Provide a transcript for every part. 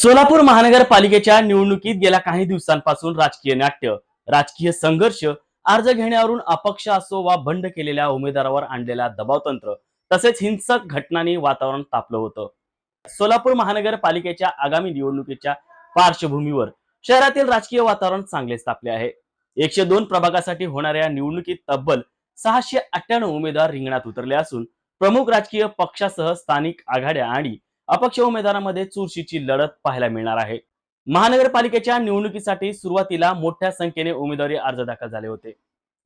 सोलापूर महानगरपालिकेच्या निवडणुकीत गेल्या काही दिवसांपासून राजकीय नाट्य, राजकीय संघर्ष, अर्ज घेण्यावरून अपक्ष असो वा बंड केलेल्या उमेदवारावर आणलेला दबावतंत्र तसेच हिंसक घटनांनी वातावरण तापलं होतं. सोलापूर महानगरपालिकेच्या आगामी निवडणुकीच्या पार्श्वभूमीवर शहरातील राजकीय वातावरण चांगलेच तापले आहे. 102 प्रभागासाठी होणाऱ्या निवडणुकीत तब्बल 698 उमेदवार रिंगणात उतरले असून प्रमुख राजकीय पक्षासह स्थानिक आघाड्या आणि अपक्ष उमेदवारांमध्ये चुरशीची लढत पाहायला मिळणार आहे. महानगरपालिकेच्या निवडणुकीसाठी सुरुवातीला मोठ्या संख्येने उमेदवारी अर्ज दाखल झाले होते.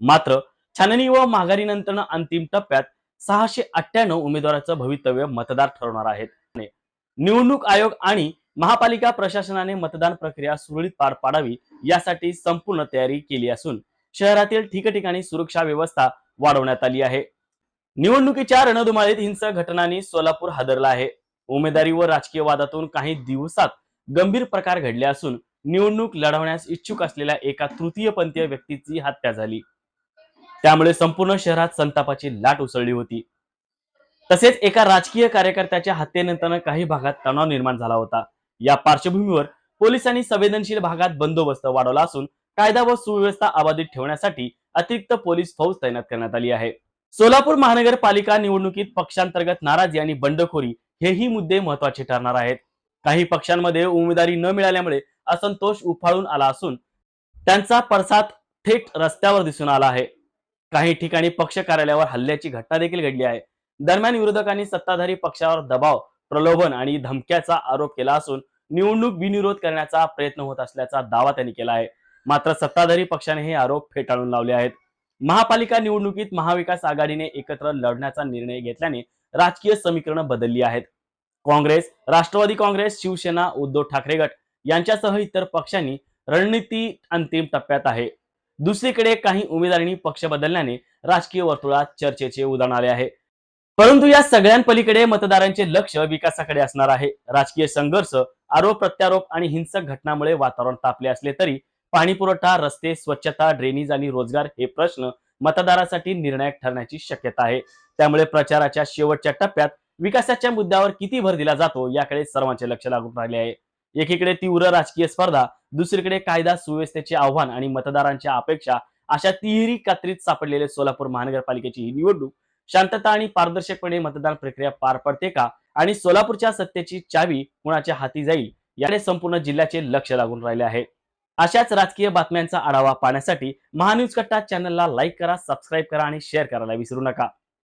मात्र छाननी व माघारीनंतर अंतिम टप्प्यात 698 उमेदवारांचं भवितव्य मतदार ठरवणार आहेत. निवडणूक आयोग आणि महापालिका प्रशासनाने मतदान प्रक्रिया सुरळीत पार पाडावी यासाठी संपूर्ण तयारी केली असून शहरातील ठिकठिकाणी सुरक्षा व्यवस्था वाढवण्यात आली आहे. निवडणुकीच्या रणधुमाळीत हिंसक घटनांनी सोलापूर हादरला आहे. उमेदवारी व राजकीय वादातून काही दिवसात गंभीर प्रकार घडले असून निवडणूक लढवण्यास इच्छुक असलेल्या एका तृतीयपंथीय व्यक्तीची हत्या झाली. त्यामुळे संपूर्ण शहरात संतापाची लाट उसळली होती. तसेच एका राजकीय कार्यकर्त्याच्या हत्येनंतर काही भागात तणाव निर्माण झाला होता. या पार्श्वभूमीवर पोलिसांनी संवेदनशील भागात बंदोबस्त वाढवला असून कायदा व सुव्यवस्था अबाधित ठेवण्यासाठी अतिरिक्त पोलीस फौज तैनात करण्यात आली आहे. सोलापूर महानगरपालिका निवडणुकीत पक्षांतर्गत नाराजी आणि बंडखोरी हेही मुद्दे महत्वाचे ठरणार आहेत. काही पक्षांमध्ये उमेदवारी न मिळाल्यामुळे असंतोष उफाळून आला असून त्यांचा पडसाद थेट रस्त्यावर दिसून आला आहे. काही ठिकाणी पक्ष कार्यालयावर हल्ल्याची घटना देखील घडली आहे. दरम्यान विरोधकांनी सत्ताधारी पक्षावर दबाव, प्रलोभन आणि धमक्याचा आरोप केला असून निवडणूक बिनविरोध करण्याचा प्रयत्न होत असल्याचा दावा त्यांनी केला आहे. मात्र सत्ताधारी पक्षाने हे आरोप फेटाळून लावले आहेत. महापालिका निवडणुकीत महाविकास आघाडीने एकत्र लढण्याचा निर्णय घेतल्याने राजकीय समीकरण बदलली आहेत. काँग्रेस, राष्ट्रवादी काँग्रेस, शिवसेना, उद्धव ठाकरे गट यांच्यासह इतर पक्षांनी रणनीती अंतिम टप्प्यात आहे. दुसरीकडे काही उमेदवारांनी पक्ष बदलल्याने राजकीय वर्तुळात चर्चेचे उधाण आले आहे. परंतु या सगळ्यांपलीकडे मतदारांचे लक्ष विकासाकडे असणार आहे. राजकीय संघर्ष, आरोप प्रत्यारोप आणि हिंसक घटनांमुळे वातावरण तापले असले तरी पाणी पुरवठा, रस्ते, स्वच्छता, ड्रेनेज आणि रोजगार हे प्रश्न मतदारासाठी निर्णायक ठरण्याची शक्यता आहे. त्यामुळे प्रचाराच्या शेवटच्या टप्प्यात विकासाच्या मुद्द्यावर किती भर दिला जातो याकडे सर्वांचे लक्ष लागून राहिले आहे. एकीकडे तीव्र राजकीय स्पर्धा, दुसरीकडे कायदा सुव्यवस्थेचे आव्हान आणि मतदारांच्या अपेक्षा अशा तिहेरी कात्रीत सापडलेले सोलापूर महानगरपालिकेची ही निवडणूक शांतता आणि पारदर्शकपणे मतदान प्रक्रिया पार पडते का आणि सोलापूरच्या सत्तेची चावी कुणाच्या हाती जाईल याकडे संपूर्ण जिल्ह्याचे लक्ष लागून राहिले आहे. अशाच राजकीय बातम्यांचा आढावा पाहण्यासाठी महान्यूज कट्टा चॅनलला लाईक करा, सबस्क्राईब करा आणि शेअर करायला विसरू नका.